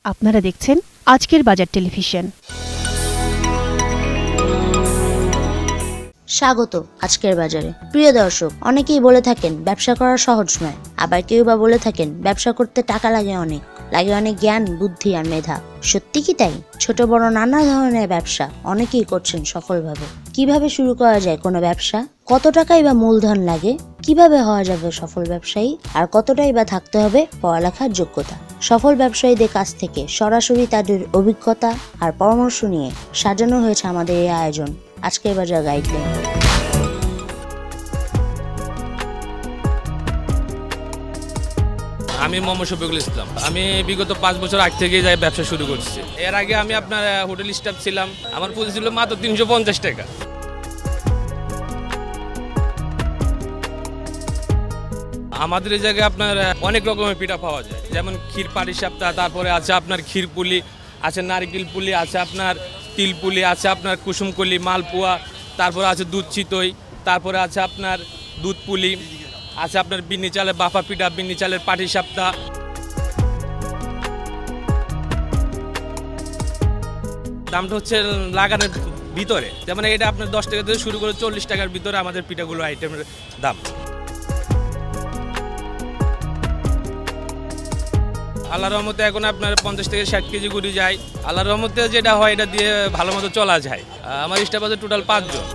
আপনারা দেখছেন আজকের বাজার টেলিভিশন। স্বাগত আজকের বাজারে। প্রিয় দর্শক, অনেকেই বলে থাকেন ব্যবসা করা সহজ নয়, আবার কেউ বা বলে থাকেন ব্যবসা করতে টাকা লাগে অনেক জ্ঞান, বুদ্ধি আর মেধা। সত্যি কি তাই? ছোট বড় নানা ধরনের ব্যবসা অনেকেই করছেন সফলভাবে। কিভাবে শুরু করা যায় কোনো ব্যবসা? কত টাকাই বা মূলধন লাগে? কিভাবে হওয়া যাবে সফল ব্যবসায়ী? আর কতটাই বা থাকতে হবে পড়ালেখার যোগ্যতা? সফল ব্যবসায়ীদের কাছ থেকে সরাসরি তাদের অভিজ্ঞতা আর পরামর্শ নিয়ে সাজানো হয়েছে আমাদের এই আয়োজন আজকের বাজার গাইডলাইন। আমি মোহাম্মদ শফিকুল ইসলাম। আমি বিগত 5 বছর আগ থেকে যাই ব্যবসা শুরু করছি। এর আগে আমি আপনার হোটেল স্টাফ ছিলাম। আমার পুঁজি ছিল মাত্র 350 টাকা। আমাদের এই জায়গায় আপনার অনেক রকমের পিঠা পাওয়া যায়, যেমন ক্ষীর পাটিসাপটা, তারপরে আছে আপনার ক্ষীর পুলি, আছে নারকেল পুলি, আছে আপনার তিল পুলি, আছে আপনার কুসুমকলি, মালপোয়া, তারপরে আছে দুধ চিতই, তারপরে আছে আপনার দুধ পুলি, আছে আপনার বিন্নি চালের বাফা পিঠা, বিন্নি চালের পাটিসাপটা। দামটা হচ্ছে লাগানোর ভিতরে, যেমন এটা আপনার 10 টাকা থেকে শুরু করে 40 টাকার ভিতরে আমাদের পিঠাগুলো আইটেমের দাম। আল্লাহর রহমতে এখন আপনার 50 থেকে 60 কেজি গুড়ি যায়। আল্লাহর রহমতে যেটা হয় এটা দিয়ে ভালো মতো চলা যায়। আমার স্টাফ আছে টোটাল 5 জন।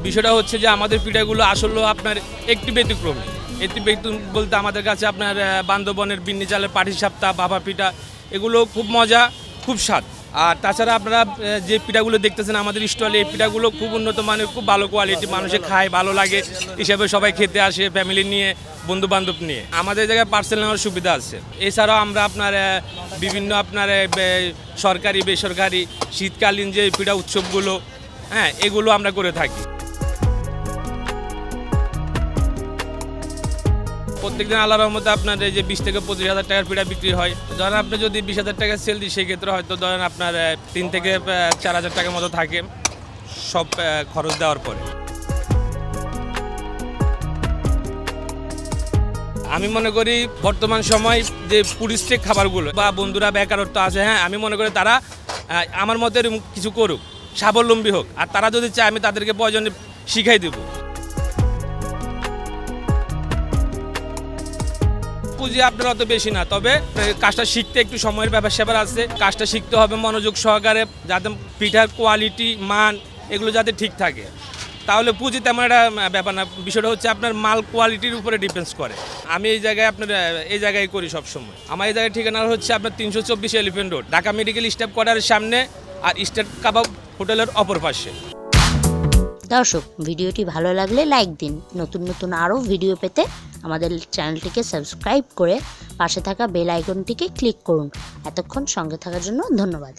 বিষয়টা হচ্ছে যে আমাদের পিঠাগুলো আসলে আপনার একটি ব্যতিক্রমী। একটি ব্যতিক্রম বলতে আমাদের কাছে আপনার বান্দরবনের বিন্নি চালের পাটিসাপটা, বাবা পিঠা, এগুলো খুব মজা, খুব স্বাদ। আর তাছাড়া আপনারা যে পিঠাগুলো দেখতেছেন আমাদের স্টলে, এই পিঠাগুলো খুব উন্নত মানের, খুব ভালো কোয়ালিটি, মানুষে খায়, ভালো লাগে হিসাবে সবাই খেতে আসে, ফ্যামিলি নিয়ে, বন্ধু বান্ধব নিয়ে। আমাদের জায়গায় পার্সেল নেওয়ার সুবিধা আছে। এছাড়াও আমরা আপনার বিভিন্ন আপনার সরকারি বেসরকারি শীতকালীন যে পিঠা উৎসবগুলো, এগুলো আমরা করে থাকি। প্রত্যেকদিন আল্লাহর রহমতে আপনার এই যে 20 থেকে 25 হাজার টাকার পিঠা বিক্রি হয়। ধরেন আপনি যদি 20 হাজার টাকা সেল দিই, সেক্ষেত্রে হয়তো ধরেন আপনার 3 থেকে 4 হাজার টাকার মতো থাকে সব খরচ দেওয়ার পরে। আমি মনে করি বর্তমান সময় যে পুরিস্টিক খাবারগুলো বা বন্ধুরা বেকারত্ব আছে, আমি মনে করি তারা আমার মতে কিছু করুক, স্বাবলম্বী হোক। আর তারা যদি চায় আমি তাদেরকে প্রয়োজনে শিখাই দেবো। পুঁজি আপনার অত বেশি না, তবে কাজটা শিখতে একটু সময়ের ব্যাপার আছে। কাজটা শিখতে হবে মনোযোগ সহকারে, যাতে পিঠার কোয়ালিটি, মান এগুলো যাতে ঠিক থাকে। তাহলে পুঁজি তেমন একটা ব্যাপার না। বিষয়টা হচ্ছে আপনার মাল কোয়ালিটির উপরে ডিপেন্ডস করে। আমি এই জায়গায় আপনার এই জায়গায় করি সবসময়। আমার এই জায়গায় ঠিকানা হচ্ছে আপনার 324 elephant road, Dhaka medical staff কোয়ার্টারের সামনে, আর স্টেট কাবাব হোটেলের অপর পাশে। দর্শক, ভিডিওটি ভালো লাগলে লাইক দিন। নতুন আরও ভিডিও পেতে আমাদের চ্যানেলটিকে সাবস্ক্রাইব করে পাশে থাকা বেল আইকনটিকে ক্লিক করুন। এতক্ষণ সঙ্গে থাকার জন্য ধন্যবাদ।